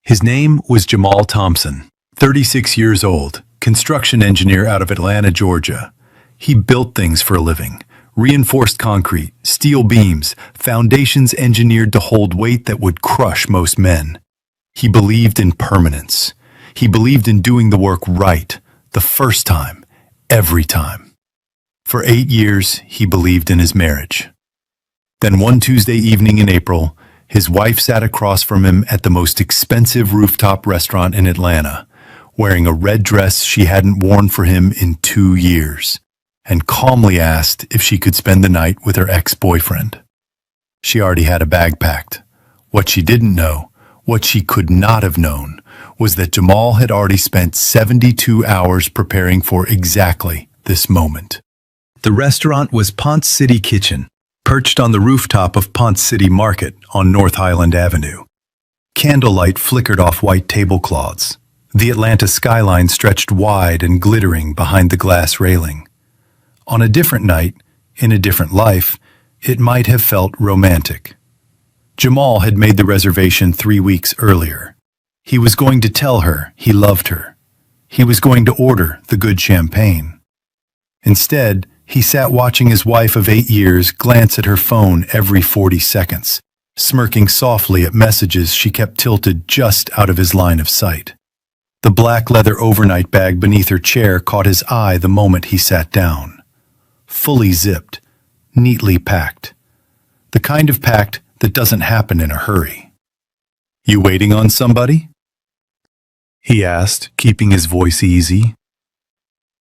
His name was Jamal Thompson, 36 years old, construction engineer out of Atlanta, Georgia. He built things for a living. Reinforced concrete, steel beams, foundations engineered to hold weight that would crush most men. He believed in permanence. He believed in doing the work right, the first time, every time. For 8 years, he believed in his marriage. Then one Tuesday evening in April, his wife sat across from him at the most expensive rooftop restaurant in Atlanta, wearing a red dress she hadn't worn for him in 2 years, and calmly asked if she could spend the night with her ex-boyfriend. She already had a bag packed. What she didn't know, what she could not have known, was that Jamal had already spent 72 hours preparing for exactly this moment. The restaurant was Ponce City Kitchen, perched on the rooftop of Ponce City Market on North Highland Avenue. Candlelight flickered off white tablecloths. The Atlanta skyline stretched wide and glittering behind the glass railing. On a different night, in a different life, it might have felt romantic. Jamal had made the reservation 3 weeks earlier. He was going to tell her he loved her. He was going to order the good champagne. Instead, he sat watching his wife of 8 years glance at her phone every 40 seconds, smirking softly at messages she kept tilted just out of his line of sight. The black leather overnight bag beneath her chair caught his eye the moment he sat down. Fully zipped, neatly packed. The kind of packed that doesn't happen in a hurry. "You waiting on somebody?" he asked, keeping his voice easy.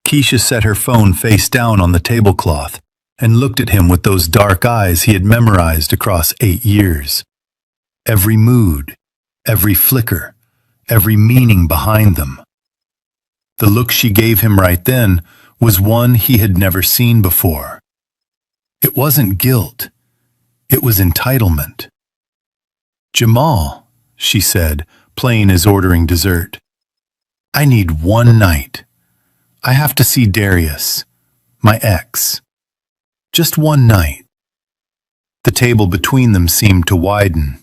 Keisha set her phone face down on the tablecloth and looked at him with those dark eyes he had memorized across 8 years. Every mood, every flicker, every meaning behind them. The look she gave him right then was one he had never seen before. It wasn't guilt. It was entitlement. "Jamal," she said, plain as ordering dessert. "I need one night. I have to see Darius, my ex. Just one night." The table between them seemed to widen.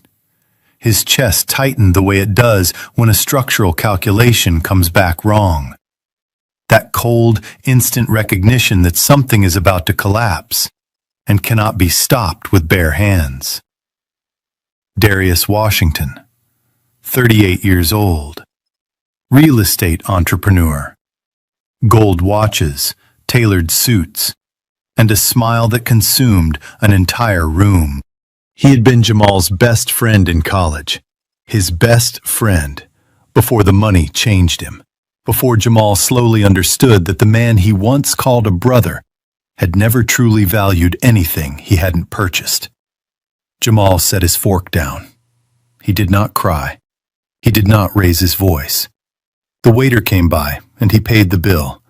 His chest tightened the way it does when a structural calculation comes back wrong. That cold, instant recognition that something is about to collapse and cannot be stopped with bare hands. Darius Washington, 38 years old, real estate entrepreneur, gold watches, tailored suits, and a smile that consumed an entire room. He had been Jamal's best friend in college, his best friend, before the money changed him, before Jamal slowly understood that the man he once called a brother had never truly valued anything he hadn't purchased. Jamal set his fork down. He did not cry. He did not raise his voice. The waiter came by, and he paid the bill,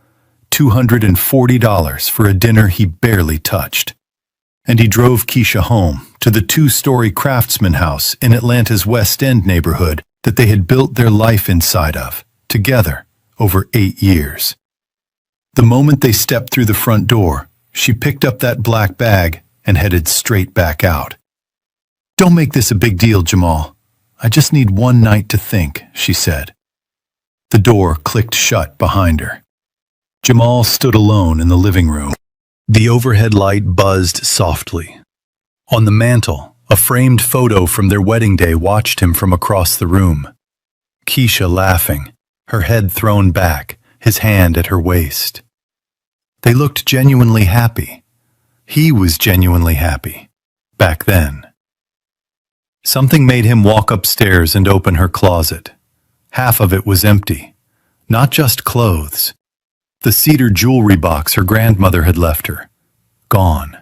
$240 for a dinner he barely touched. And he drove Keisha home to the 2-story Craftsman house in Atlanta's West End neighborhood that they had built their life inside of, together, over 8 years. The moment they stepped through the front door, she picked up that black bag and headed straight back out. "Don't make this a big deal, Jamal. I just need one night to think," she said. The door clicked shut behind her. Jamal stood alone in the living room. The overhead light buzzed softly. On the mantel, a framed photo from their wedding day watched him from across the room. Keisha laughing, her head thrown back, his hand at her waist. They looked genuinely happy. He was genuinely happy, back then. Something made him walk upstairs and open her closet. Half of it was empty, not just clothes. The cedar jewelry box her grandmother had left her, gone.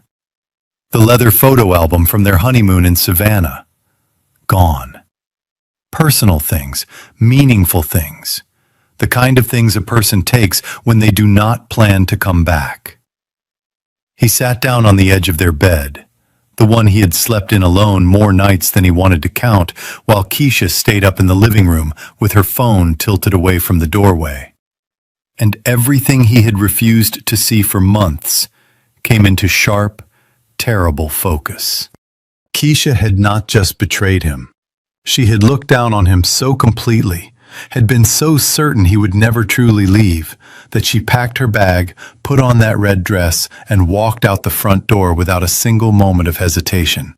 The leather photo album from their honeymoon in Savannah, gone. Personal things, meaningful things, the kind of things a person takes when they do not plan to come back. He sat down on the edge of their bed, the one he had slept in alone more nights than he wanted to count, while Keisha stayed up in the living room with her phone tilted away from the doorway. And everything he had refused to see for months came into sharp, terrible focus. Keisha had not just betrayed him. She had looked down on him so completely, had been so certain he would never truly leave, that she packed her bag, put on that red dress, and walked out the front door without a single moment of hesitation.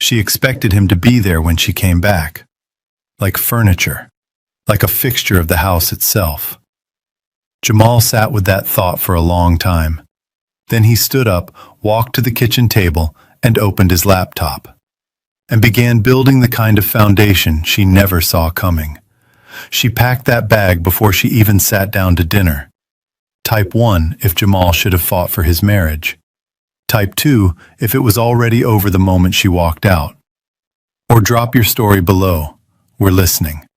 She expected him to be there when she came back, like furniture, like a fixture of the house itself. Jamal sat with that thought for a long time. Then he stood up, walked to the kitchen table, and opened his laptop, and began building the kind of foundation she never saw coming. She packed that bag before she even sat down to dinner. Type 1 if Jamal should have fought for his marriage. Type 2 if it was already over the moment she walked out. Or drop your story below. We're listening.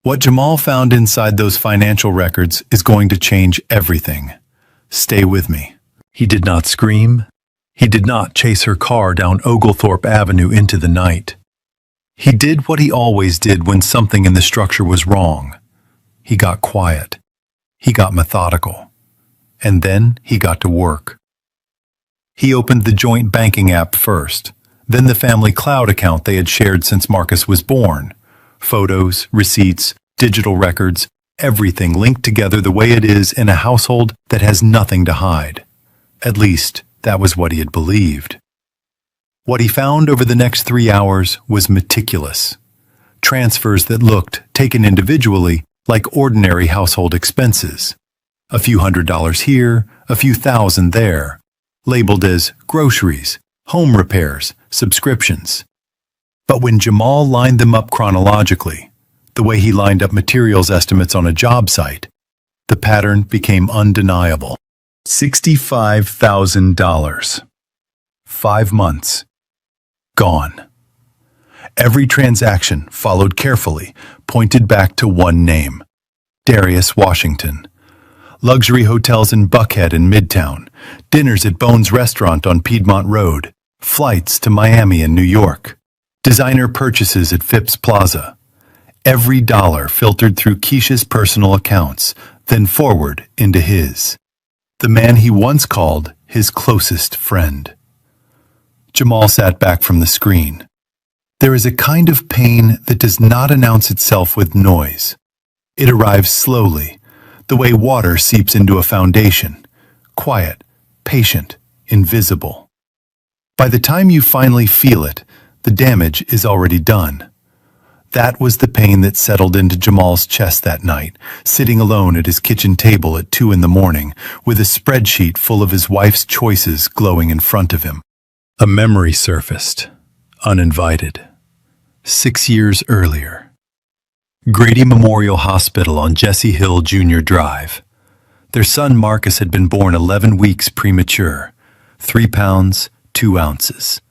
What Jamal found inside those financial records is going to change everything. Stay with me. He did not scream. He did not chase her car down Oglethorpe Avenue into the night. He did what he always did when something in the structure was wrong. He got quiet. He got methodical. And then he got to work. He opened the joint banking app first, then the family cloud account they had shared since Marcus was born. Photos, receipts, digital records, everything linked together the way it is in a household that has nothing to hide. At least, that was what he had believed. What he found over the next 3 hours was meticulous. Transfers that looked, taken individually, like ordinary household expenses. A few $100s here, a few thousand there, labeled as groceries, home repairs, subscriptions. But when Jamal lined them up chronologically, the way he lined up materials estimates on a job site, the pattern became undeniable. $65,000. 5 months. Gone. Every transaction, followed carefully, pointed back to one name: Darius Washington. Luxury hotels in Buckhead and Midtown, dinners at Bones Restaurant on Piedmont Road, flights to Miami and New York, designer purchases at Phipps Plaza. Every dollar filtered through Keisha's personal accounts, then forward into his. The man he once called his closest friend. Jamal sat back from the screen. There is a kind of pain that does not announce itself with noise. It arrives slowly, the way water seeps into a foundation, quiet, patient, invisible. By the time you finally feel it, the damage is already done. That was the pain that settled into Jamal's chest that night, sitting alone at his kitchen table at 2 a.m, with a spreadsheet full of his wife's choices glowing in front of him. A memory surfaced, uninvited. 6 years earlier. Grady Memorial Hospital on Jesse Hill Jr. Drive. Their son Marcus had been born 11 weeks premature, 3 pounds, 2 ounces.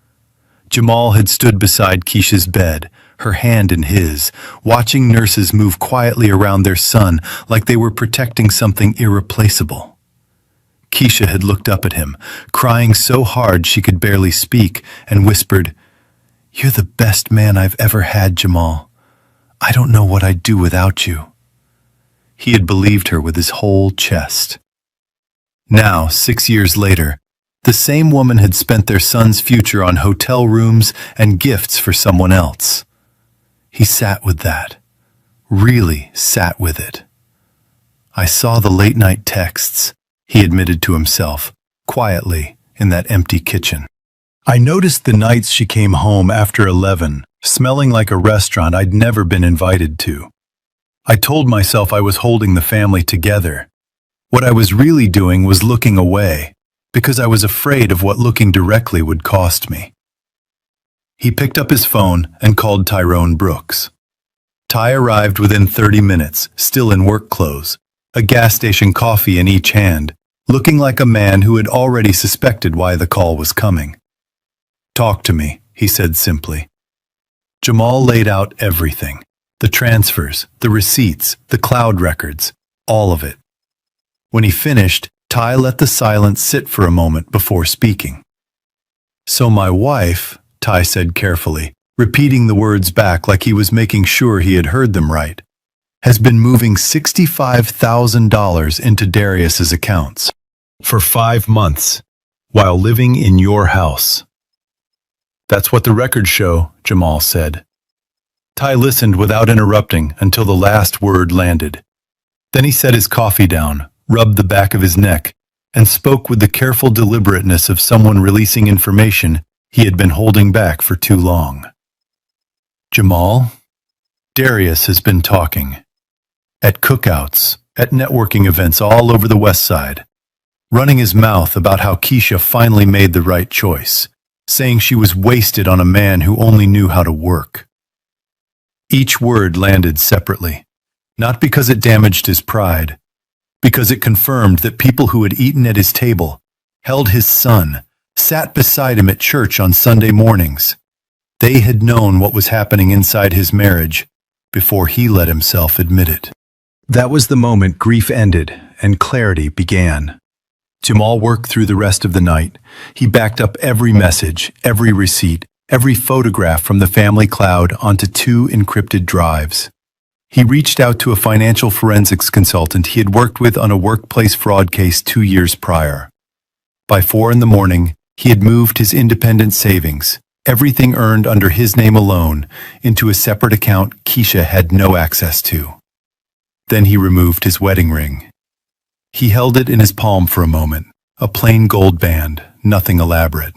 Jamal had stood beside Keisha's bed, her hand in his, watching nurses move quietly around their son like they were protecting something irreplaceable. Keisha had looked up at him, crying so hard she could barely speak, and whispered, "You're the best man I've ever had, Jamal. I don't know what I'd do without you." He had believed her with his whole chest. Now, 6 years later, the same woman had spent their son's future on hotel rooms and gifts for someone else. He sat with that, really sat with it. "I saw the late-night texts," he admitted to himself, quietly, in that empty kitchen. "I noticed the nights she came home after 11, smelling like a restaurant I'd never been invited to. I told myself I was holding the family together. What I was really doing was looking away, because I was afraid of what looking directly would cost me." He picked up his phone and called Tyrone Brooks. Ty arrived within 30 minutes, still in work clothes, a gas station coffee in each hand, looking like a man who had already suspected why the call was coming. "Talk to me," he said simply. Jamal laid out everything: the transfers, the receipts, the cloud records, all of it. When he finished, Ty let the silence sit for a moment before speaking. "So my wife," Ty said carefully, repeating the words back like he was making sure he had heard them right, "has been moving $65,000 into Darius's accounts for 5 months while living in your house." "That's what the records show," Jamal said. Ty listened without interrupting until the last word landed. Then he set his coffee down, rubbed the back of his neck, and spoke with the careful deliberateness of someone releasing information he had been holding back for too long. Jamal, Darius has been talking. At cookouts, at networking events all over the West Side, running his mouth about how Keisha finally made the right choice, saying she was wasted on a man who only knew how to work. Each word landed separately, not because it damaged his pride, because it confirmed that people who had eaten at his table, held his son, sat beside him at church on Sunday mornings. They had known what was happening inside his marriage before he let himself admit it. That was the moment grief ended and clarity began. Jamal worked through the rest of the night. He backed up every message, every receipt, every photograph from the family cloud onto 2 encrypted drives. He reached out to a financial forensics consultant he had worked with on a workplace fraud case 2 years prior. By 4 a.m, he had moved his independent savings, everything earned under his name alone, into a separate account Keisha had no access to. Then he removed his wedding ring. He held it in his palm for a moment, a plain gold band, nothing elaborate.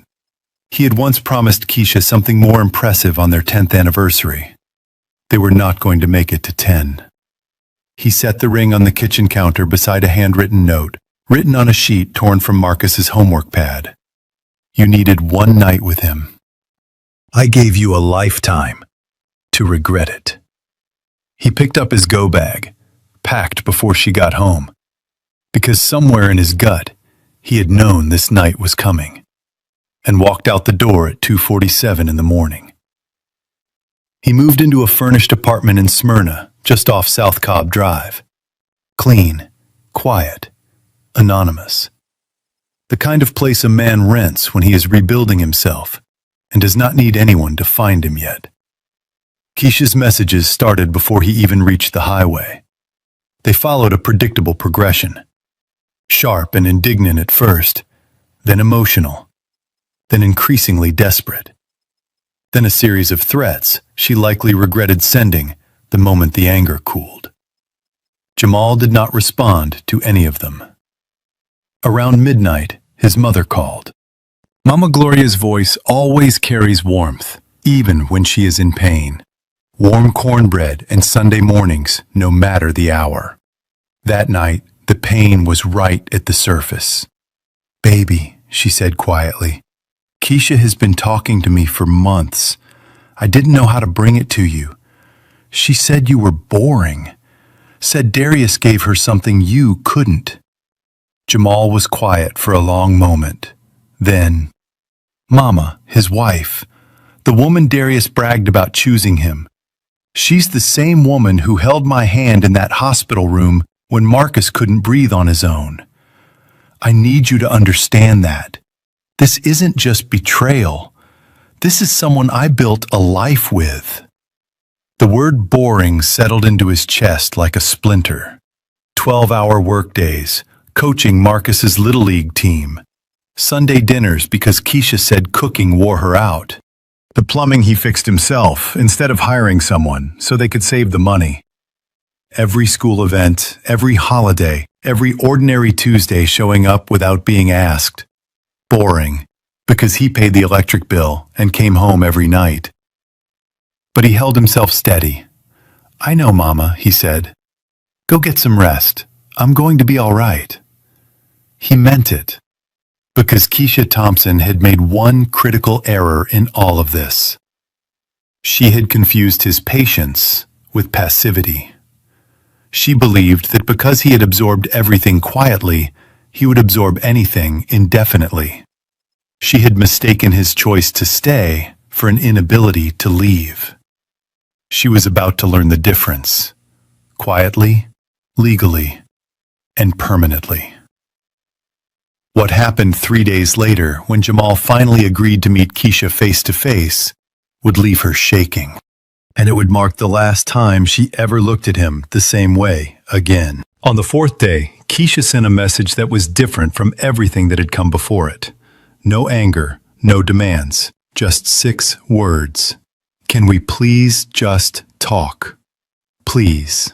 He had once promised Keisha something more impressive on their 10th anniversary. They were not going to make it to 10. He set the ring on the kitchen counter beside a handwritten note, written on a sheet torn from Marcus's homework pad. You needed 1 night with him. I gave you a lifetime to regret it. He picked up his go bag, packed before she got home, because somewhere in his gut, he had known this night was coming, and walked out the door at 2:47 in the morning. He moved into a furnished apartment in Smyrna, just off South Cobb Drive. Clean, quiet, anonymous. The kind of place a man rents when he is rebuilding himself and does not need anyone to find him yet. Keisha's messages started before he even reached the highway. They followed a predictable progression. Sharp and indignant at first, then emotional, then increasingly desperate. Then a series of threats she likely regretted sending the moment the anger cooled. Jamal did not respond to any of them. Around midnight, his mother called. Mama Gloria's voice always carries warmth, even when she is in pain. Warm cornbread and Sunday mornings, no matter the hour. That night, the pain was right at the surface. Baby, she said quietly, Keisha has been talking to me for months. I didn't know how to bring it to you. She said you were boring. Said Darius gave her something you couldn't. Jamal was quiet for a long moment. Then, Mama, his wife, the woman Darius bragged about choosing him. She's the same woman who held my hand in that hospital room when Marcus couldn't breathe on his own. I need you to understand that. This isn't just betrayal. This is someone I built a life with. The word boring settled into his chest like a splinter. 12-hour workdays, coaching Marcus's Little League team. Sunday dinners because Keisha said cooking wore her out. The plumbing he fixed himself instead of hiring someone so they could save the money. Every school event, every holiday, every ordinary Tuesday showing up without being asked. Boring, because he paid the electric bill and came home every night. But he held himself steady. I know, Mama, he said. Go get some rest. I'm going to be all right. He meant it, because Keisha Thompson had made one critical error in all of this. She had confused his patience with passivity. She believed that because he had absorbed everything quietly, he would absorb anything indefinitely. She had mistaken his choice to stay for an inability to leave. She was about to learn the difference, quietly, legally, and permanently. What happened 3 days later, when Jamal finally agreed to meet Keisha face-to-face, would leave her shaking. And it would mark the last time she ever looked at him the same way again. On the 4th day, Keisha sent a message that was different from everything that had come before it. No anger, no demands, just 6 words. Can we please just talk. Please.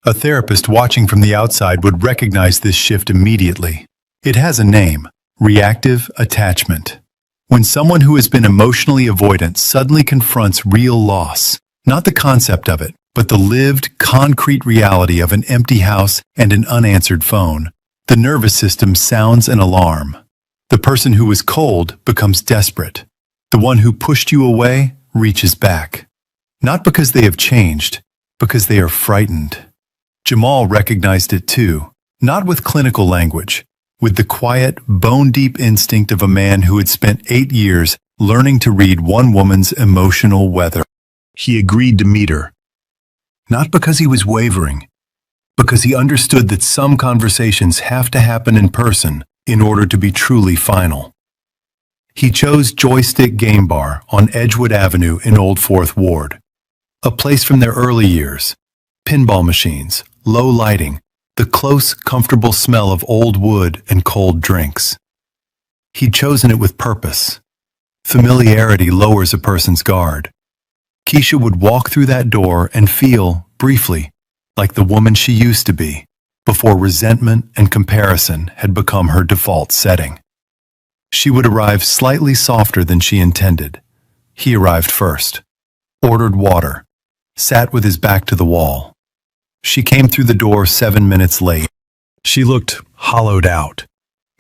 A therapist watching from the outside would recognize this shift immediately. It has a name: reactive attachment. When someone who has been emotionally avoidant suddenly confronts real loss, not the concept of it, but the lived, concrete reality of an empty house and an unanswered phone, the nervous system sounds an alarm. The person who was cold becomes desperate. The one who pushed you away reaches back. Not because they have changed, because they are frightened. Jamal recognized it too, not with clinical language, with the quiet, bone-deep instinct of a man who had spent 8 years learning to read one woman's emotional weather. He agreed to meet her, not because he was wavering, because he understood that some conversations have to happen in person in order to be truly final. He chose Joystick Game Bar on Edgewood Avenue in Old Fourth Ward, a place from their early years. Pinball machines, low lighting, the close, comfortable smell of old wood and cold drinks. He'd chosen it with purpose. Familiarity lowers a person's guard. Keisha would walk through that door and feel, briefly, like the woman she used to be, before resentment and comparison had become her default setting. She would arrive slightly softer than she intended. He arrived first, ordered water, sat with his back to the wall. She came through the door 7 minutes late. She looked hollowed out,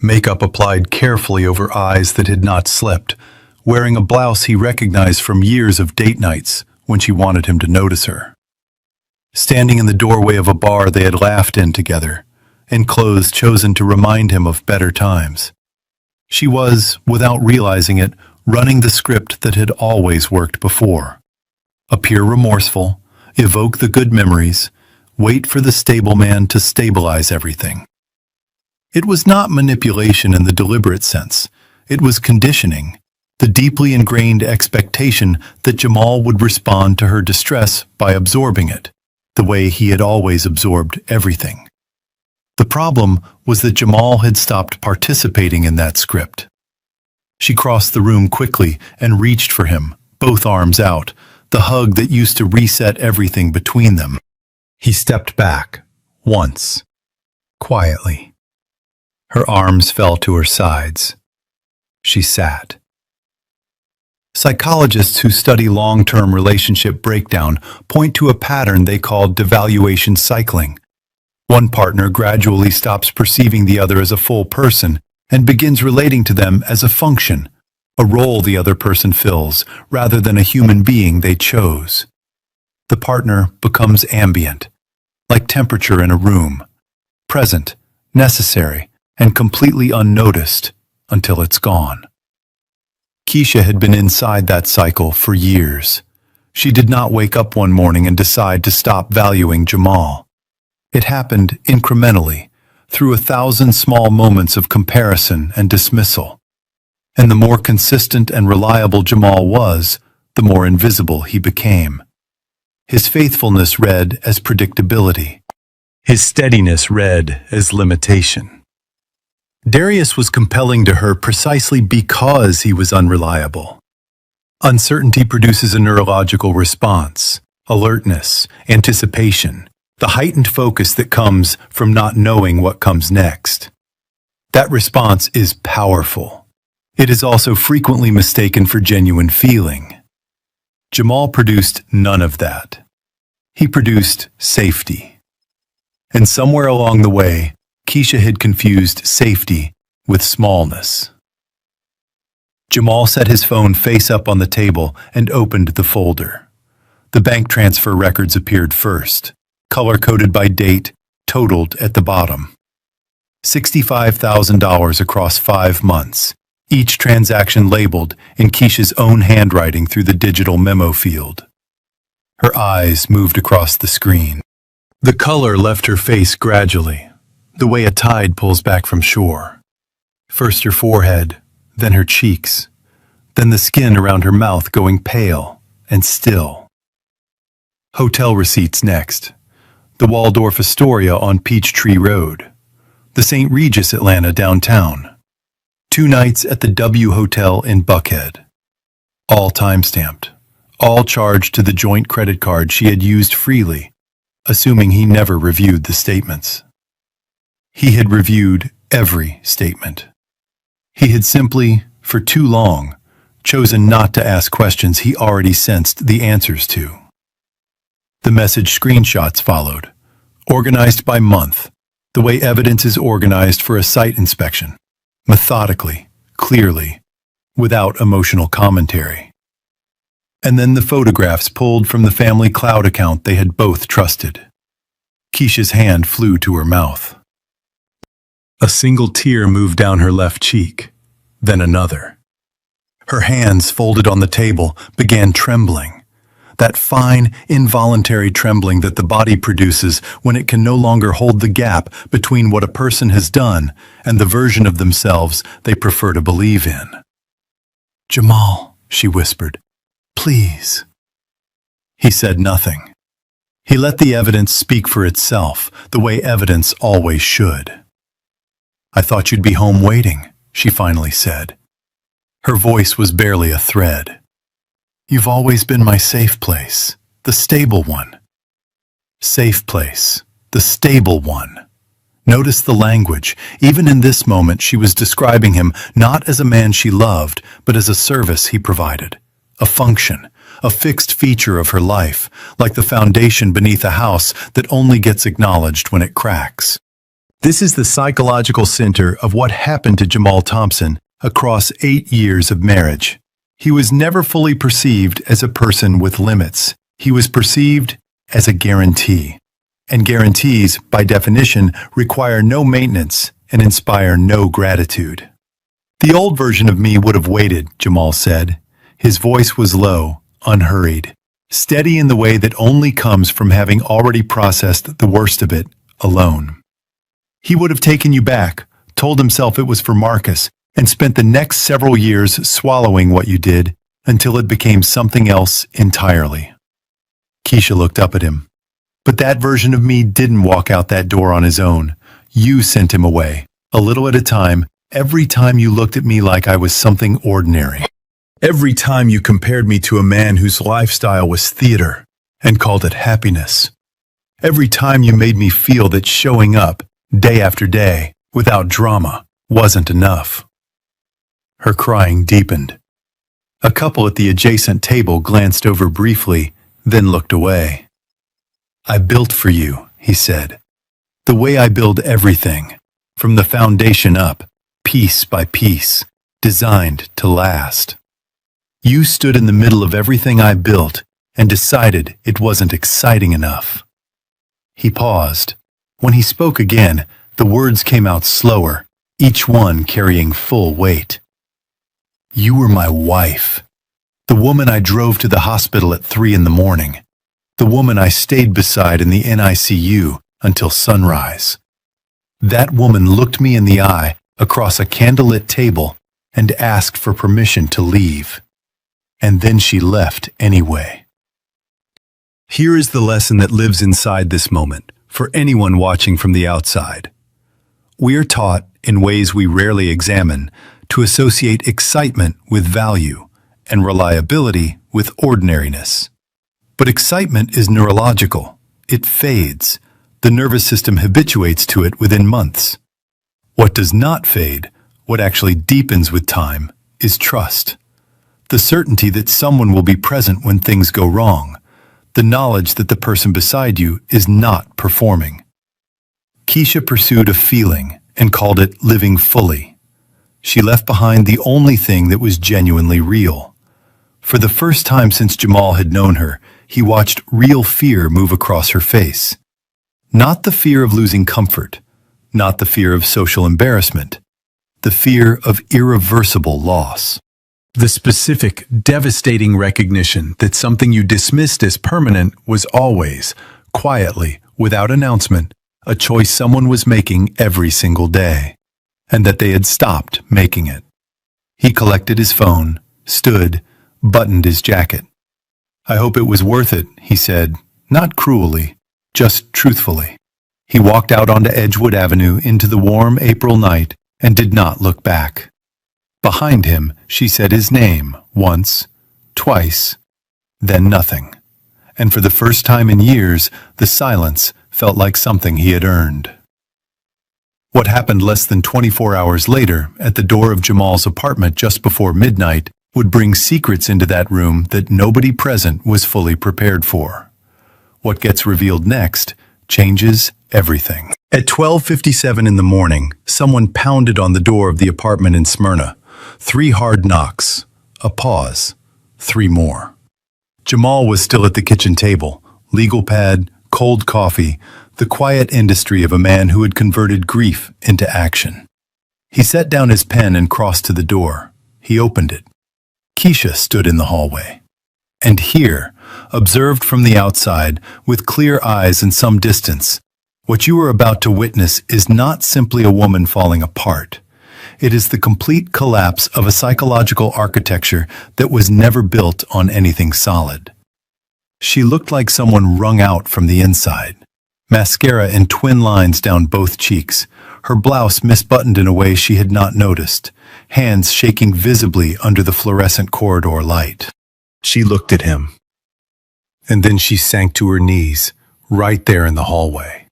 makeup applied carefully over eyes that had not slept, wearing a blouse he recognized from years of date nights when she wanted him to notice her. Standing in the doorway of a bar they had laughed in together, in clothes chosen to remind him of better times. She was, without realizing it, running the script that had always worked before. Appear remorseful, evoke the good memories, wait for the stableman to stabilize everything. It was not manipulation in the deliberate sense. It was conditioning, the deeply ingrained expectation that Jamal would respond to her distress by absorbing it, the way he had always absorbed everything. The problem was that Jamal had stopped participating in that script. She crossed the room quickly and reached for him, both arms out, the hug that used to reset everything between them. He stepped back, once, quietly. Her arms fell to her sides. She sat. Psychologists who study long-term relationship breakdown point to a pattern they call devaluation cycling. One partner gradually stops perceiving the other as a full person and begins relating to them as a function, a role the other person fills, rather than a human being they chose. The partner becomes ambient, like temperature in a room, present, necessary, and completely unnoticed until it's gone. Keisha had been inside that cycle for years. She did not wake up one morning and decide to stop valuing Jamal. It happened incrementally, through 1,000 small moments of comparison and dismissal. And the more consistent and reliable Jamal was, the more invisible he became. His faithfulness read as predictability. His steadiness read as limitation. Darius was compelling to her precisely because he was unreliable. Uncertainty produces a neurological response, alertness, anticipation, the heightened focus that comes from not knowing what comes next. That response is powerful. It is also frequently mistaken for genuine feeling. Jamal produced none of that. He produced safety. And somewhere along the way, Keisha had confused safety with smallness. Jamal set his phone face up on the table and opened the folder. The bank transfer records appeared first, color-coded by date, totaled at the bottom. $65,000 across 5 months, each transaction labeled in Keisha's own handwriting through the digital memo field. Her eyes moved across the screen. The color left her face gradually, the way a tide pulls back from shore. First her forehead, then her cheeks, then the skin around her mouth going pale and still. Hotel receipts next. The Waldorf Astoria on Peachtree Road. The St. Regis Atlanta downtown. 2 nights at the W Hotel in Buckhead. All time-stamped. all charged to the joint credit card she had used freely, assuming he never reviewed the statements. He had reviewed every statement. He had simply, for too long, chosen not to ask questions he already sensed the answers to. The message screenshots followed, organized by month, the way evidence is organized for a site inspection, methodically, clearly, without emotional commentary. And then the photographs pulled from the family cloud account they had both trusted. Keisha's hand flew to her mouth. A single tear moved down her left cheek, then another. Her hands, folded on the table, began trembling. That fine, involuntary trembling that the body produces when it can no longer hold the gap between what a person has done and the version of themselves they prefer to believe in. "Jamal," she whispered, "please." He said nothing. He let the evidence speak for itself, the way evidence always should. "I thought you'd be home waiting," she finally said. Her voice was barely a thread. "You've always been my safe place, the stable one." Safe place, the stable one. Notice the language. Even in this moment, she was describing him not as a man she loved, but as a service he provided, a function, a fixed feature of her life, like the foundation beneath a house that only gets acknowledged when it cracks. This is the psychological center of what happened to Jamal Thompson across 8 years of marriage. He was never fully perceived as a person with limits. He was perceived as a guarantee. And guarantees, by definition, require no maintenance and inspire no gratitude. "The old version of me would have waited," Jamal said. His voice was low, unhurried, steady in the way that only comes from having already processed the worst of it alone. He would have taken you back, told himself it was for Marcus, and spent the next several years swallowing what you did until it became something else entirely. Keisha looked up at him. "But that version of me didn't walk out that door on his own. You sent him away, a little at a time, every time you looked at me like I was something ordinary. Every time you compared me to a man whose lifestyle was theater and called it happiness. Every time you made me feel that showing up, day after day, without drama, wasn't enough." Her crying deepened. A couple at the adjacent table glanced over briefly, then looked away. "I built for you," he said. "The way I build everything, from the foundation up, piece by piece, designed to last. You stood in the middle of everything I built and decided it wasn't exciting enough." He paused. When he spoke again, the words came out slower, each one carrying full weight. "You were my wife. The woman I drove to the hospital at 3 in the morning. The woman I stayed beside in the NICU until sunrise. That woman looked me in the eye across a candlelit table and asked for permission to leave. And then she left anyway." Here is the lesson that lives inside this moment, for anyone watching from the outside. We are taught, in ways we rarely examine, to associate excitement with value and reliability with ordinariness. But excitement is neurological. It fades. The nervous system habituates to it within months. What does not fade, what actually deepens with time, is trust. The certainty that someone will be present when things go wrong. The knowledge that the person beside you is not performing. Keisha pursued a feeling and called it living fully. She left behind the only thing that was genuinely real. For the first time since Jamal had known her, he watched real fear move across her face. Not the fear of losing comfort, not the fear of social embarrassment, the fear of irreversible loss. The specific, devastating recognition that something you dismissed as permanent was always, quietly, without announcement, a choice someone was making every single day, and that they had stopped making it. He collected his phone, stood, buttoned his jacket. "I hope it was worth it," he said, not cruelly, just truthfully. He walked out onto Edgewood Avenue into the warm April night and did not look back. Behind him, she said his name, once, twice. then nothing. And for the first time in years, the silence felt like something he had earned. What happened less than 24 hours later, at the door of Jamal's apartment just before midnight, would bring secrets into that room that nobody present was fully prepared for. What gets revealed next changes everything. At 12:57 in the morning, someone pounded on the door of the apartment in Smyrna. 3 hard knocks, a pause, 3 more. Jamal was still at the kitchen table, legal pad, cold coffee, the quiet industry of a man who had converted grief into action. He set down his pen and crossed to the door. He opened it. Keisha stood in the hallway. And here, observed from the outside, with clear eyes and some distance, what you are about to witness is not simply a woman falling apart. It is the complete collapse of a psychological architecture that was never built on anything solid. She looked like someone wrung out from the inside. Mascara in twin lines down both cheeks, her blouse misbuttoned in a way she had not noticed, hands shaking visibly under the fluorescent corridor light. She looked at him. And then she sank to her knees, right there in the hallway.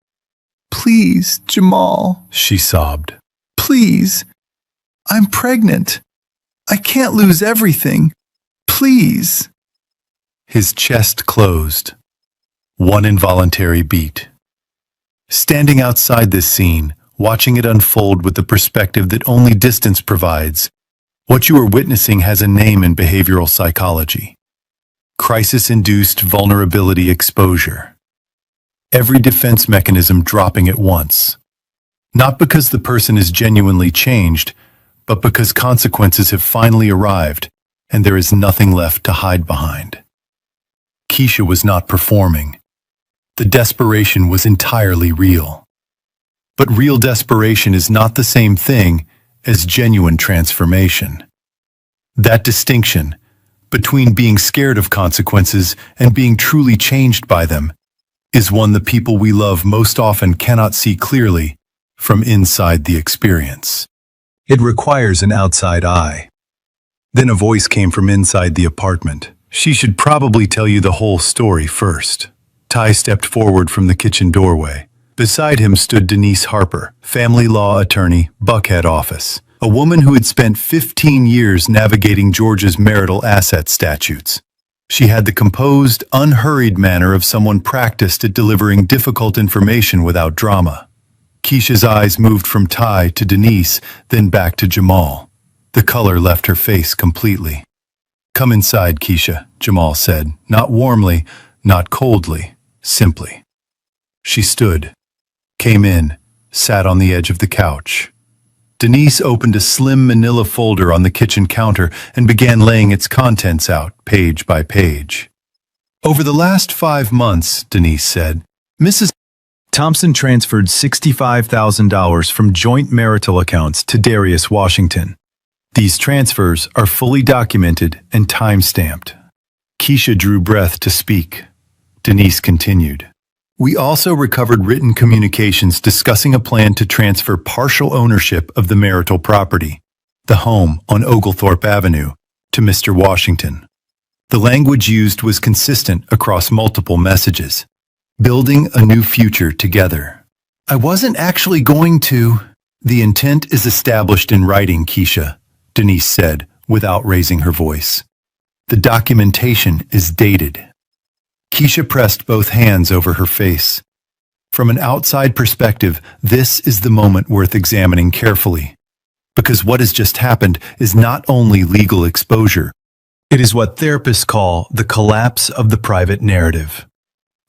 "Please, Jamal," she sobbed. "Please. I'm pregnant. I can't lose everything. Please." His chest closed. One involuntary beat. Standing outside this scene, watching it unfold with the perspective that only distance provides, what you are witnessing has a name in behavioral psychology. Crisis-induced vulnerability exposure. Every defense mechanism dropping at once. Not because the person is genuinely changed, but because consequences have finally arrived and there is nothing left to hide behind. Keisha was not performing. The desperation was entirely real. But real desperation is not the same thing as genuine transformation. That distinction between being scared of consequences and being truly changed by them is one the people we love most often cannot see clearly from inside the experience. It requires an outside eye. Then a voice came from inside the apartment. "She should probably tell you the whole story first." Ty stepped forward from the kitchen doorway. Beside him stood Denise Harper, family law attorney, Buckhead office, a woman who had spent 15 years navigating Georgia's marital asset statutes. She had the composed, unhurried manner of someone practiced at delivering difficult information without drama. Keisha's eyes moved from Ty to Denise, then back to Jamal. The color left her face completely. "Come inside, Keisha," Jamal said, not warmly, not coldly, simply. She stood, came in, sat on the edge of the couch. Denise opened a slim manila folder on the kitchen counter and began laying its contents out, page by page. "Over the last 5 months," Denise said, "Mrs. Thompson transferred $65,000 from joint marital accounts to Darius Washington. These transfers are fully documented and time-stamped." Keisha drew breath to speak. Denise continued. "We also recovered written communications discussing a plan to transfer partial ownership of the marital property, the home on Oglethorpe Avenue, to Mr. Washington. The language used was consistent across multiple messages. Building a new future together. I wasn't actually going to. The intent is established in writing, Keisha," Denise said, without raising her voice. "The documentation is dated." Keisha pressed both hands over her face. From an outside perspective, this is the moment worth examining carefully. Because what has just happened is not only legal exposure, it is what therapists call the collapse of the private narrative.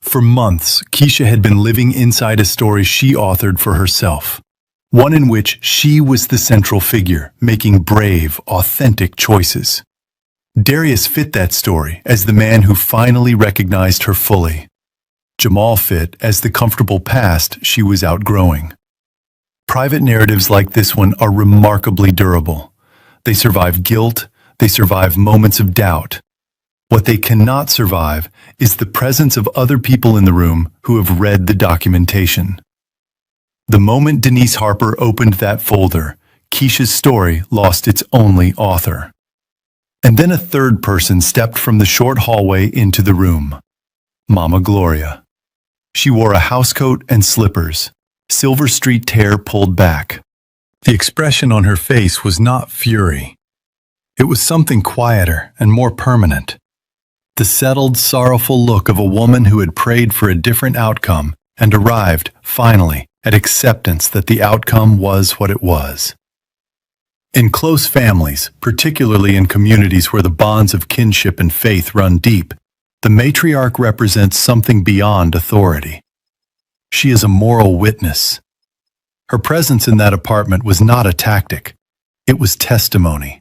For months, Keisha had been living inside a story she authored for herself. One in which she was the central figure, making brave, authentic choices. Darius fit that story as the man who finally recognized her fully. Jamal fit as the comfortable past she was outgrowing. Private narratives like this one are remarkably durable. They survive guilt, they survive moments of doubt. What they cannot survive is the presence of other people in the room who have read the documentation. The moment Denise Harper opened that folder, Keisha's story lost its only author. And then a third person stepped from the short hallway into the room. Mama Gloria. She wore a housecoat and slippers, silver streaked hair pulled back. The expression on her face was not fury. It was something quieter and more permanent. The settled, sorrowful look of a woman who had prayed for a different outcome and arrived, finally, at acceptance that the outcome was what it was. In close families, particularly in communities where the bonds of kinship and faith run deep, the matriarch represents something beyond authority. She is a moral witness. Her presence in that apartment was not a tactic. It was testimony.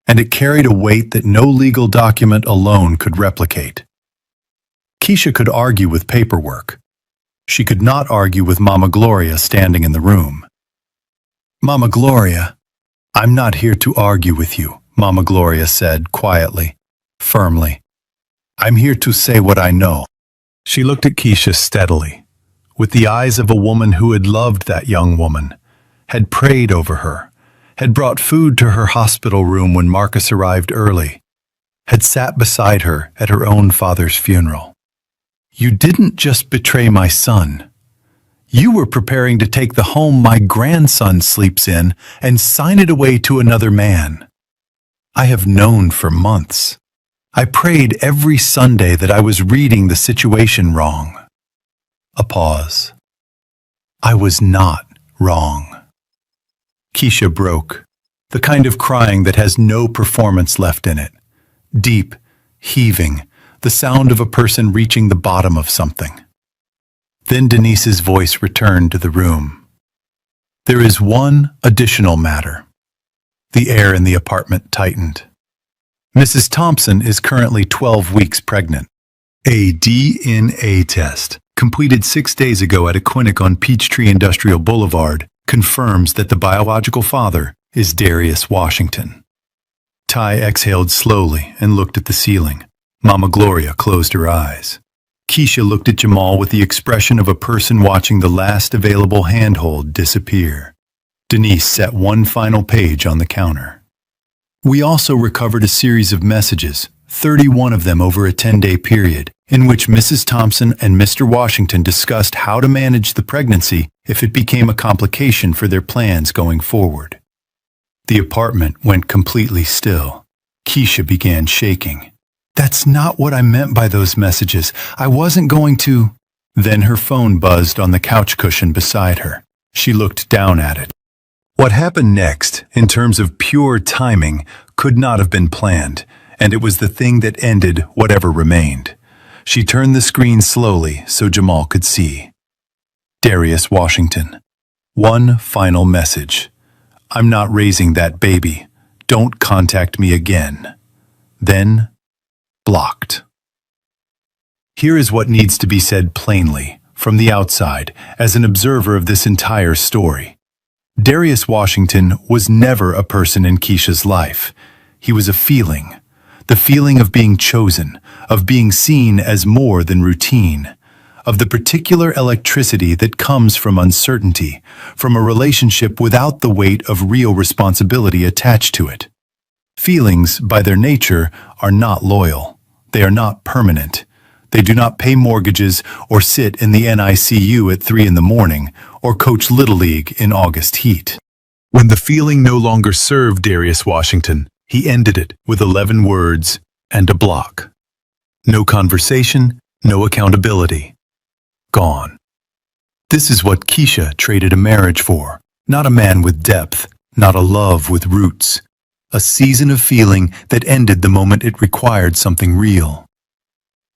And it carried a weight that no legal document alone could replicate. Keisha could argue with paperwork. She could not argue with Mama Gloria standing in the room. Mama Gloria, I'm not here to argue with you, Mama Gloria said quietly, firmly. I'm here to say what I know. She looked at Keisha steadily, with the eyes of a woman who had loved that young woman, had prayed over her, had brought food to her hospital room when Marcus arrived early, had sat beside her at her own father's funeral. You didn't just betray my son. You were preparing to take the home my grandson sleeps in and sign it away to another man. I have known for months. I prayed every Sunday that I was reading the situation wrong. A pause. I was not wrong. Keisha broke, the kind of crying that has no performance left in it. Deep, heaving, the sound of a person reaching the bottom of something. Then Denise's voice returned to the room. There is one additional matter. The air in the apartment tightened. Mrs. Thompson is currently 12 weeks pregnant. A DNA test, completed 6 days ago at a clinic on Peachtree Industrial Boulevard, confirms that the biological father is Darius Washington. Ty exhaled slowly and looked at the ceiling. Mama Gloria closed her eyes. Keisha looked at Jamal with the expression of a person watching the last available handhold disappear. Denise set one final page on the counter. We also recovered a series of messages, 31 of them over a 10-day period, in which Mrs. Thompson and Mr. Washington discussed how to manage the pregnancy if it became a complication for their plans going forward. The apartment went completely still. Keisha began shaking. That's not what I meant by those messages. I wasn't going to... Then her phone buzzed on the couch cushion beside her. She looked down at it. What happened next, in terms of pure timing, could not have been planned, and it was the thing that ended whatever remained. She turned the screen slowly so Jamal could see. Darius Washington. One final message. I'm not raising that baby. Don't contact me again. Then, blocked. Here is what needs to be said plainly, from the outside, as an observer of this entire story. Darius Washington was never a person in Keisha's life. He was a feeling. The feeling of being chosen, of being seen as more than routine, of the particular electricity that comes from uncertainty, from a relationship without the weight of real responsibility attached to it. Feelings, by their nature, are not loyal. They are not permanent. They do not pay mortgages or sit in the NICU at 3 a.m. or coach Little League in August heat. When the feeling no longer served Darius Washington, he ended it with 11 words and a block. No conversation, no accountability. Gone. This is what Keisha traded a marriage for. Not a man with depth, not a love with roots. A season of feeling that ended the moment it required something real.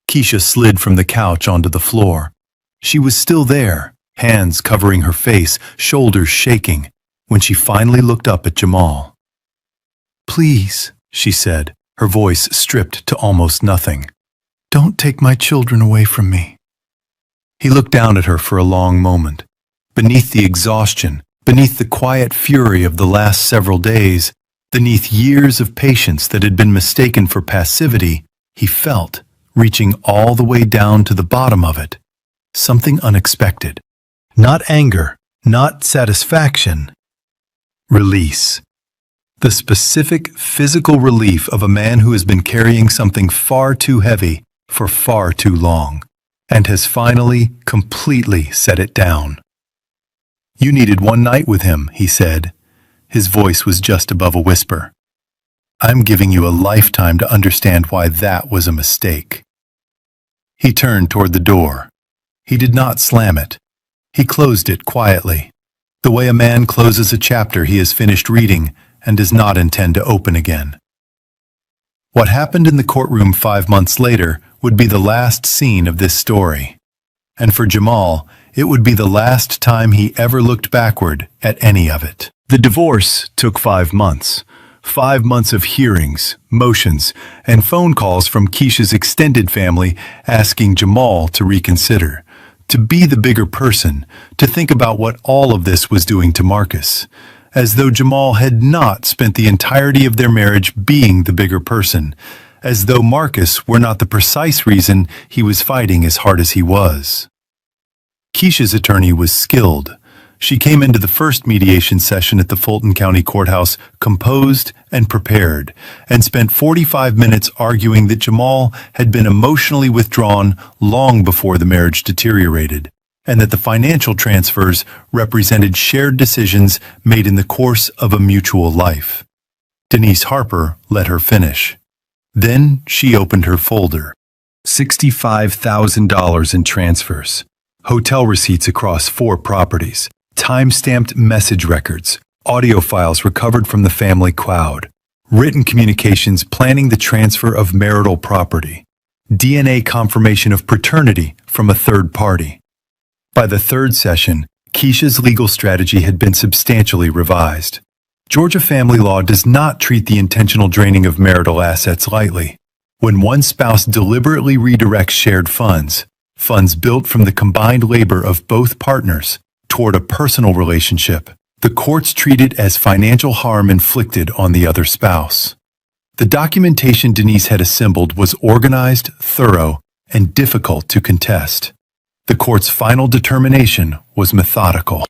Keisha slid from the couch onto the floor. She was still there, hands covering her face, shoulders shaking, when she finally looked up at Jamal. Please, she said, her voice stripped to almost nothing. Don't take my children away from me. He looked down at her for a long moment. Beneath the exhaustion, beneath the quiet fury of the last several days, beneath years of patience that had been mistaken for passivity, he felt, reaching all the way down to the bottom of it, something unexpected. Not anger, not satisfaction. Release. The specific physical relief of a man who has been carrying something far too heavy for far too long, and has finally completely set it down. "You needed one night with him," he said. His voice was just above a whisper. "I'm giving you a lifetime to understand why that was a mistake." He turned toward the door. He did not slam it. He closed it quietly, the way a man closes a chapter he has finished reading and does not intend to open again. What happened in the courtroom 5 months later would be the last scene of this story. And for Jamal, it would be the last time he ever looked backward at any of it. The divorce took 5 months. 5 months of hearings, motions, and phone calls from Keisha's extended family asking Jamal to reconsider, to be the bigger person, to think about what all of this was doing to Marcus, as though Jamal had not spent the entirety of their marriage being the bigger person, as though Marcus were not the precise reason he was fighting as hard as he was. Keisha's attorney was skilled. She came into the first mediation session at the Fulton County Courthouse composed and prepared, and spent 45 minutes arguing that Jamal had been emotionally withdrawn long before the marriage deteriorated, and that the financial transfers represented shared decisions made in the course of a mutual life. Denise Harper let her finish. Then she opened her folder. $65,000 in transfers, hotel receipts across 4 properties, time-stamped message records, audio files recovered from the family cloud, written communications planning the transfer of marital property, DNA confirmation of paternity from a third party. By the third session, Keisha's legal strategy had been substantially revised. Georgia family law does not treat the intentional draining of marital assets lightly. When one spouse deliberately redirects shared funds, funds built from the combined labor of both partners, toward a personal relationship, the courts treat it as financial harm inflicted on the other spouse. The documentation Denise had assembled was organized, thorough, and difficult to contest. The court's final determination was methodical.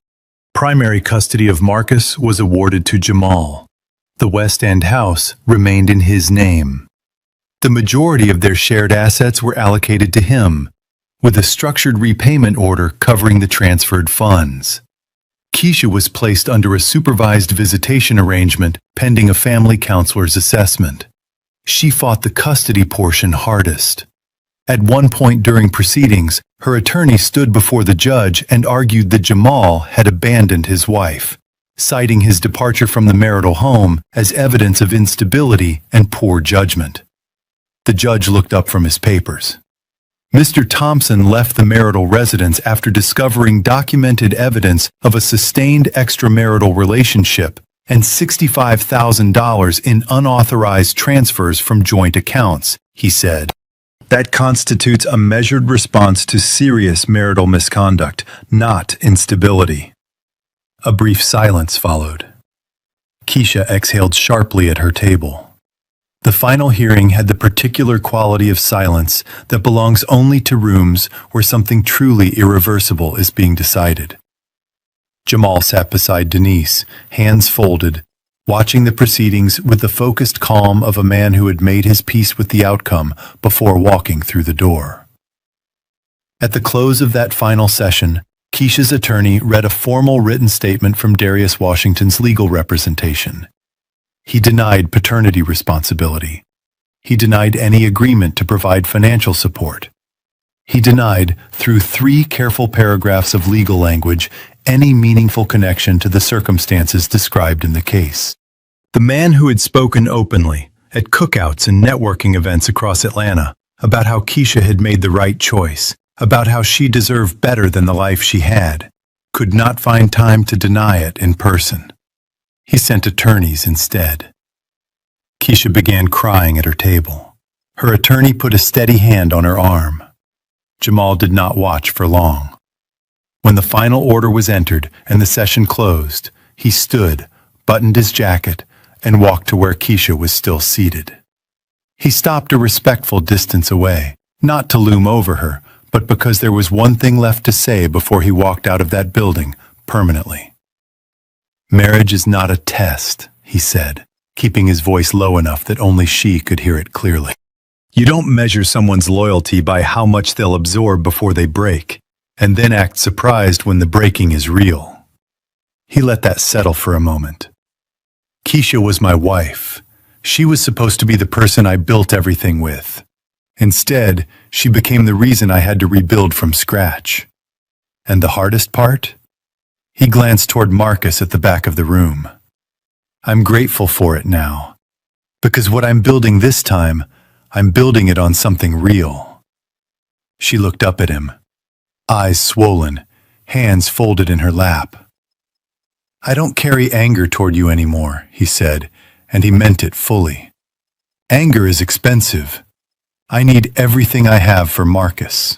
Primary custody of Marcus was awarded to Jamal. The West End house remained in his name. The majority of their shared assets were allocated to him, with a structured repayment order covering the transferred funds. Keisha was placed under a supervised visitation arrangement pending a family counselor's assessment. She fought the custody portion hardest. At one point during proceedings, her attorney stood before the judge and argued that Jamal had abandoned his wife, citing his departure from the marital home as evidence of instability and poor judgment. The judge looked up from his papers. Mr. Thompson left the marital residence after discovering documented evidence of a sustained extramarital relationship and $65,000 in unauthorized transfers from joint accounts, he said. That constitutes a measured response to serious marital misconduct, not instability. A brief silence followed. Keisha exhaled sharply at her table. The final hearing had the particular quality of silence that belongs only to rooms where something truly irreversible is being decided. Jamal sat beside Denise, hands folded, watching the proceedings with the focused calm of a man who had made his peace with the outcome before walking through the door. At the close of that final session, Keisha's attorney read a formal written statement from Darius Washington's legal representation. He denied paternity responsibility. He denied any agreement to provide financial support. He denied, through 3 careful paragraphs of legal language, any meaningful connection to the circumstances described in the case. The man who had spoken openly, at cookouts and networking events across Atlanta, about how Keisha had made the right choice, about how she deserved better than the life she had, could not find time to deny it in person. He sent attorneys instead. Keisha began crying at her table. Her attorney put a steady hand on her arm. Jamal did not watch for long. When the final order was entered and the session closed, he stood, buttoned his jacket, and walked to where Keisha was still seated. He stopped a respectful distance away, not to loom over her, but because there was one thing left to say before he walked out of that building permanently. "Marriage is not a test," he said. keeping his voice low enough that only she could hear it clearly. You don't measure someone's loyalty by how much they'll absorb before they break, and then act surprised when the breaking is real. He let that settle for a moment. Keisha was my wife. She was supposed to be the person I built everything with. Instead, she became the reason I had to rebuild from scratch. And the hardest part? He glanced toward Marcus at the back of the room. I'm grateful for it now. Because what I'm building this time, I'm building it on something real. She looked up at him, eyes swollen, hands folded in her lap. I don't carry anger toward you anymore, he said, and he meant it fully. Anger is expensive. I need everything I have for Marcus.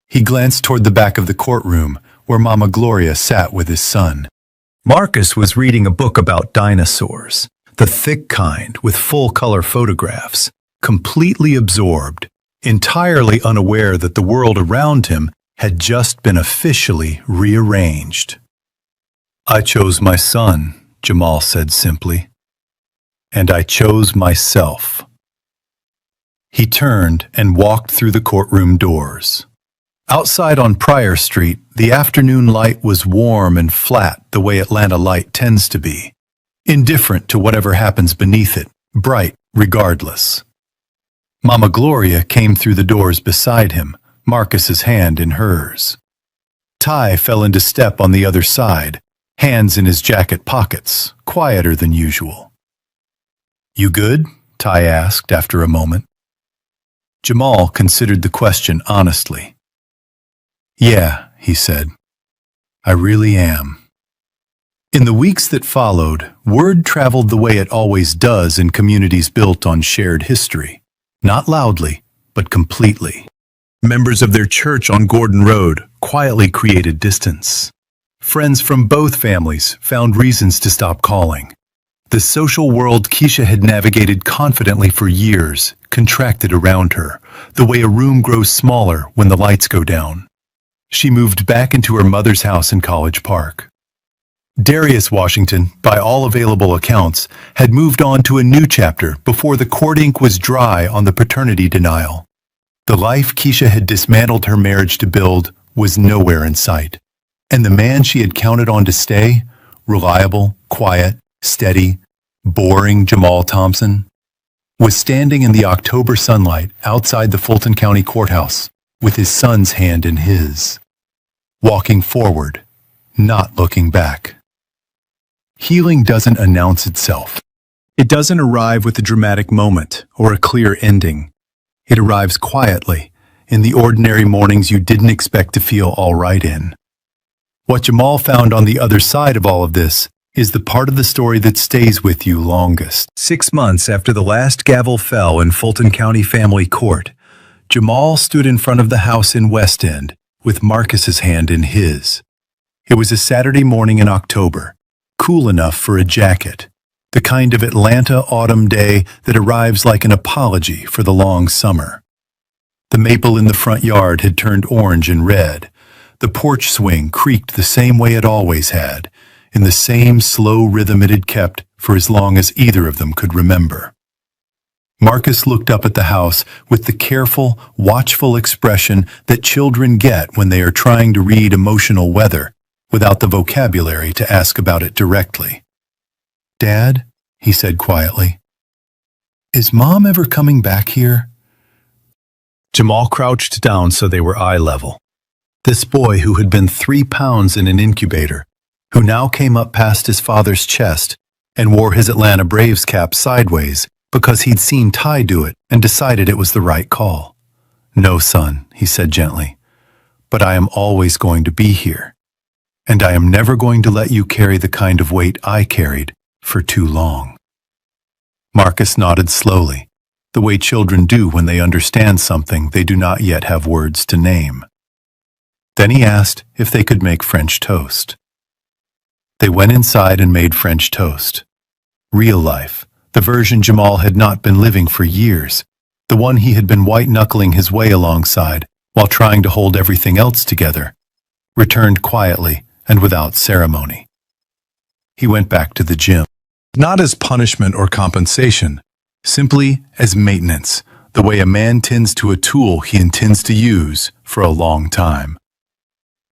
He glanced toward the back of the courtroom, where Mama Gloria sat with his son. Marcus was reading a book about dinosaurs, the thick kind with full-color photographs, completely absorbed, entirely unaware that the world around him had just been officially rearranged. I chose my son, Jamal said simply. And I chose myself. He turned and walked through the courtroom doors. Outside on Pryor Street, the afternoon light was warm and flat the way Atlanta light tends to be, indifferent to whatever happens beneath it, bright regardless. Mama Gloria came through the doors beside him, Marcus's hand in hers. Ty fell into step on the other side, hands in his jacket pockets, quieter than usual. You good? Ty asked after a moment. Jamal considered the question honestly. Yeah, he said. I really am. In the weeks that followed, word traveled the way it always does in communities built on shared history. Not loudly, but completely. Members of their church on Gordon Road quietly created distance. Friends from both families found reasons to stop calling. The social world Keisha had navigated confidently for years contracted around her, the way a room grows smaller when the lights go down. She moved back into her mother's house in College Park. Darius Washington, by all available accounts, had moved on to a new chapter before the court ink was dry on the paternity denial. The life Keisha had dismantled her marriage to build was nowhere in sight. And the man she had counted on to stay, reliable, quiet, steady, boring Jamal Thompson, was standing in the October sunlight outside the Fulton County Courthouse with his son's hand in his, walking forward, not looking back. Healing doesn't announce itself. It doesn't arrive with a dramatic moment or a clear ending. It arrives quietly, in the ordinary mornings you didn't expect to feel all right in. What Jamal found on the other side of all of this is the part of the story that stays with you longest. 6 months after the last gavel fell in Fulton County Family Court, Jamal stood in front of the house in West End with Marcus's hand in his. It was a Saturday morning in October, cool enough for a jacket, the kind of Atlanta autumn day that arrives like an apology for the long summer. The maple in the front yard had turned orange and red. The porch swing creaked the same way it always had, in the same slow rhythm it had kept for as long as either of them could remember. Marcus looked up at the house with the careful, watchful expression that children get when they are trying to read emotional weather without the vocabulary to ask about it directly. "Dad," he said quietly, "is Mom ever coming back here?" Jamal crouched down so they were eye level. This boy who had been 3 pounds in an incubator, who now came up past his father's chest and wore his Atlanta Braves cap sideways because he'd seen Ty do it and decided it was the right call. "No, son," he said gently, "but I am always going to be here, and I am never going to let you carry the kind of weight I carried for too long." Marcus nodded slowly, the way children do when they understand something they do not yet have words to name. Then he asked if they could make French toast. They went inside and made French toast. Real life, the version Jamal had not been living for years, the one he had been white-knuckling his way alongside while trying to hold everything else together, returned quietly and without ceremony. He went back to the gym. Not as punishment or compensation, simply as maintenance, the way a man tends to a tool he intends to use for a long time.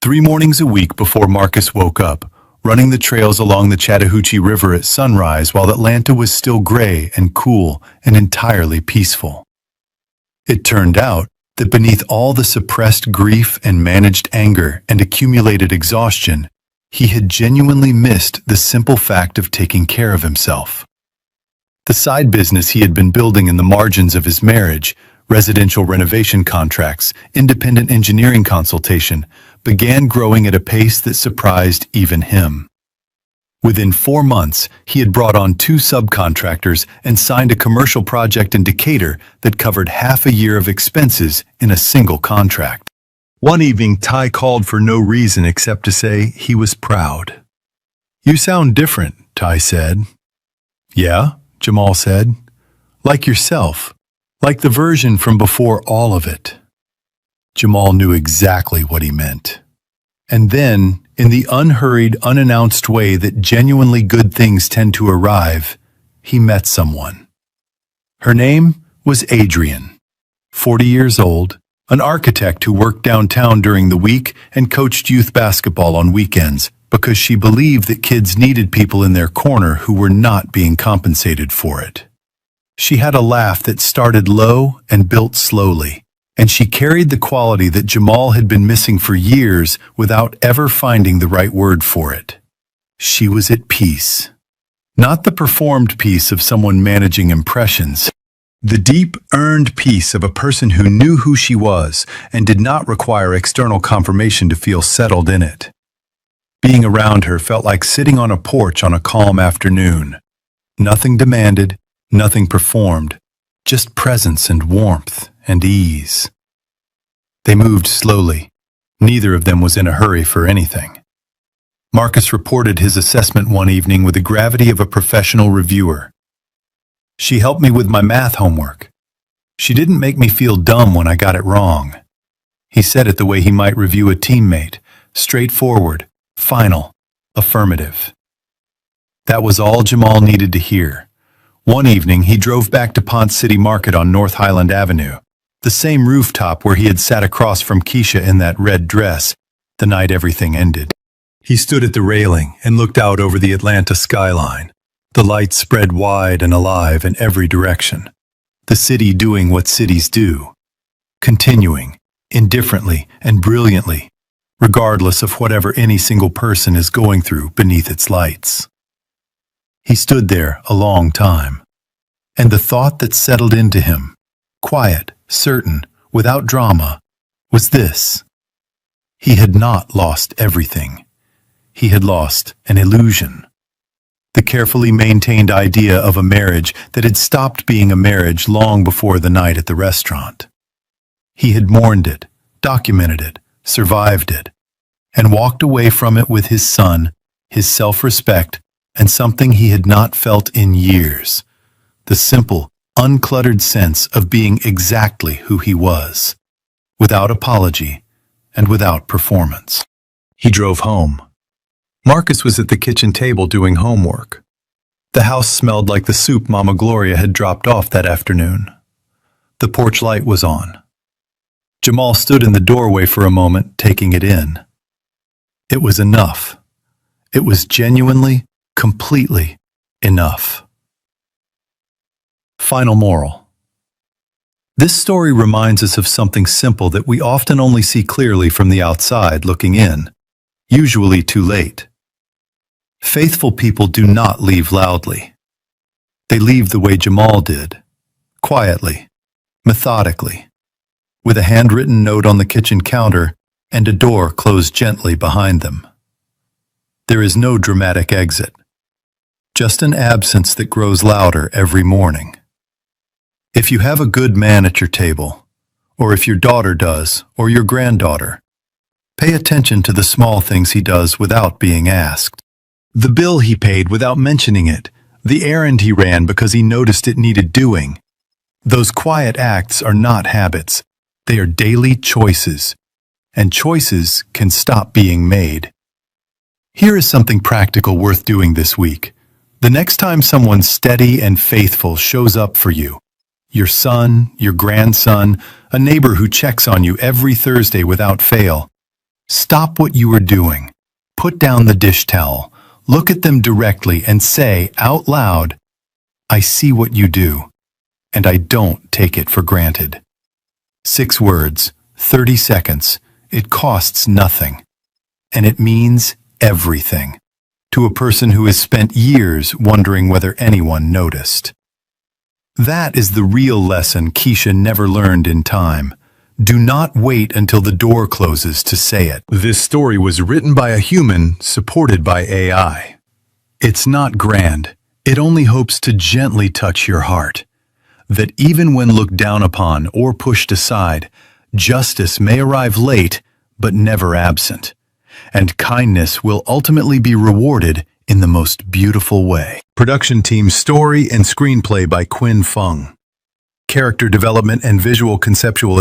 3 mornings a week before Marcus woke up, running the trails along the Chattahoochee River at sunrise while Atlanta was still gray and cool and entirely peaceful. It turned out that beneath all the suppressed grief and managed anger and accumulated exhaustion, he had genuinely missed the simple fact of taking care of himself. The side business he had been building in the margins of his marriage, residential renovation contracts, independent engineering consultation, began growing at a pace that surprised even him. Within 4 months, he had brought on 2 subcontractors and signed a commercial project in Decatur that covered half a year of expenses in a single contract. One evening, Ty called for no reason except to say he was proud. "You sound different," Ty said. "Yeah," Jamal said. "Like yourself. Like the version from before all of it." Jamal knew exactly what he meant. And then, in the unhurried, unannounced way that genuinely good things tend to arrive, he met someone. Her name was Adrienne, 40 years old, an architect who worked downtown during the week and coached youth basketball on weekends because she believed that kids needed people in their corner who were not being compensated for it. She had a laugh that started low and built slowly, and she carried the quality that Jamal had been missing for years without ever finding the right word for it. She was at peace. Not the performed peace of someone managing impressions. The deep, earned peace of a person who knew who she was and did not require external confirmation to feel settled in it. Being around her felt like sitting on a porch on a calm afternoon. Nothing demanded, nothing performed, just presence and warmth and ease. They moved slowly. Neither of them was in a hurry for anything. Marcus reported his assessment one evening with the gravity of a professional reviewer. "She helped me with my math homework. She didn't make me feel dumb when I got it wrong." He said it the way he might review a teammate, straightforward, final, affirmative. That was all Jamal needed to hear. One evening, he drove back to Ponce City Market on North Highland Avenue, the same rooftop where he had sat across from Keisha in that red dress the night everything ended. He stood at the railing and looked out over the Atlanta skyline. The lights spread wide and alive in every direction. The city doing what cities do. Continuing, indifferently and brilliantly, regardless of whatever any single person is going through beneath its lights. He stood there a long time, and the thought that settled into him, quiet, certain, without drama, was this: he had not lost everything. He had lost an illusion. The carefully maintained idea of a marriage that had stopped being a marriage long before the night at the restaurant. He had mourned it, documented it, survived it, and walked away from it with his son, his self-respect, and something he had not felt in years, the simple, uncluttered sense of being exactly who he was, without apology and without performance. He drove home. Marcus was at the kitchen table doing homework. The house smelled like the soup Mama Gloria had dropped off that afternoon. The porch light was on. Jamal stood in the doorway for a moment, taking it in. It was enough. It was genuinely, completely enough. Final moral. This story reminds us of something simple that we often only see clearly from the outside looking in, usually too late. Faithful people do not leave loudly. They leave the way Jamal did, quietly, methodically, with a handwritten note on the kitchen counter and a door closed gently behind them. There is no dramatic exit, just an absence that grows louder every morning. If you have a good man at your table, or if your daughter does, or your granddaughter, pay attention to the small things he does without being asked. The bill he paid without mentioning it, the errand he ran because he noticed it needed doing. Those quiet acts are not habits. They are daily choices, and choices can stop being made. Here is something practical worth doing this week. The next time someone steady and faithful shows up for you, your son, your grandson, a neighbor who checks on you every Thursday without fail, stop what you are doing. Put down the dish towel, look at them directly and say out loud, "I see what you do, and I don't take it for granted." 6 words, 30 seconds. It costs nothing. And it means everything to a person who has spent years wondering whether anyone noticed. That is the real lesson Keisha never learned in time. Do not wait until the door closes to say it. This story was written by a human, supported by AI. It's not grand. It only hopes to gently touch your heart. That even when looked down upon or pushed aside, justice may arrive late, but never absent. And kindness will ultimately be rewarded in the most beautiful way. Production team story and screenplay by Quinn Fung. Character development and visual conceptual